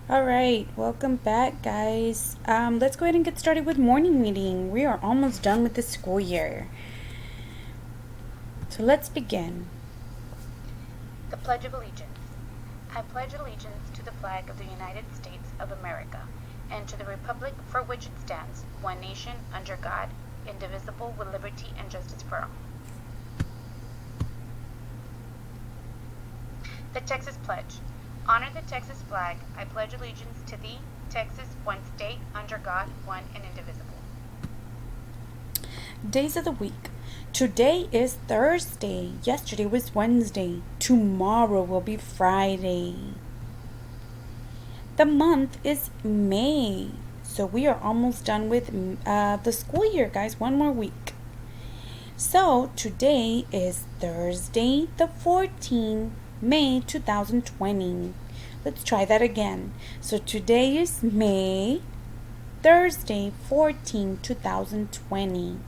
All right, welcome back, guys. Let's go ahead and get started with morning meeting. We are almost done with the school year. So let's begin. The Pledge of Allegiance. I pledge allegiance to the flag of the United States of America and to the republic for which it stands, one nation, under God, indivisible, with liberty and justice for all. The Texas Pledge. Honor the Texas flag. I pledge allegiance to thee, Texas, one state, under God, one and indivisible. Days of the week. Today is Thursday. Yesterday was Wednesday. Tomorrow will be Friday. The month is May. So we are almost done with the school year, guys. One more week. So today is Thursday, the 14th, May 2020. Let's try that again. So today is May, Thursday, 14, 2020.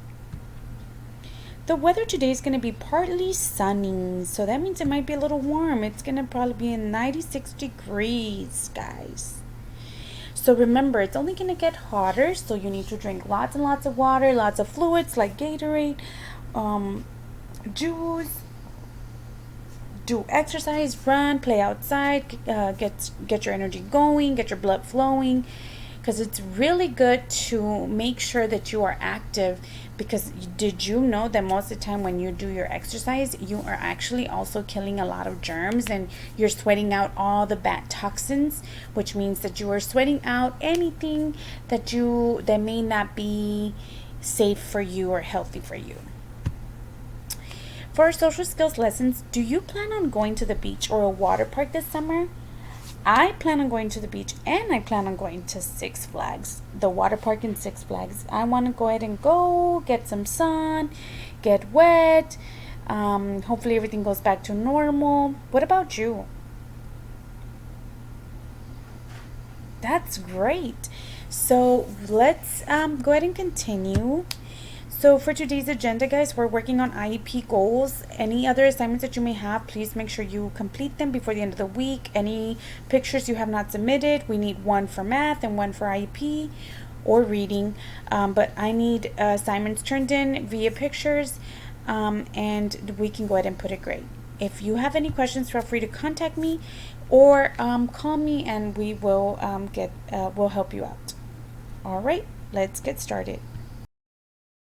The weather today is going to be partly sunny, so that means it might be a little warm. It's going to probably be in 96 degrees, guys. So remember, it's only going to get hotter, so you need to drink lots and lots of water, lots of fluids like Gatorade, juice, do exercise, run, play outside, get your energy going, get your blood flowing, because it's really good to make sure that you are active. Because did you know that most of the time when you do your exercise, you are actually also killing a lot of germs and you're sweating out all the bad toxins, which means that you are sweating out anything that may not be safe for you or healthy for you. For our social skills lessons, do you plan on going to the beach or a water park this summer? I plan on going to the beach and I plan on going to Six Flags, the water park in Six Flags. I want to go ahead and go get some sun, get wet. Hopefully everything goes back to normal. What about you? That's great. So let's go ahead and continue. So for today's agenda, guys, we're working on IEP goals. Any other assignments that you may have, please make sure you complete them before the end of the week. Any pictures you have not submitted, we need one for math and one for IEP or reading. But I need assignments turned in via pictures, and we can go ahead and put a grade. If you have any questions, feel free to contact me or call me, and we will we'll help you out. All right, let's get started.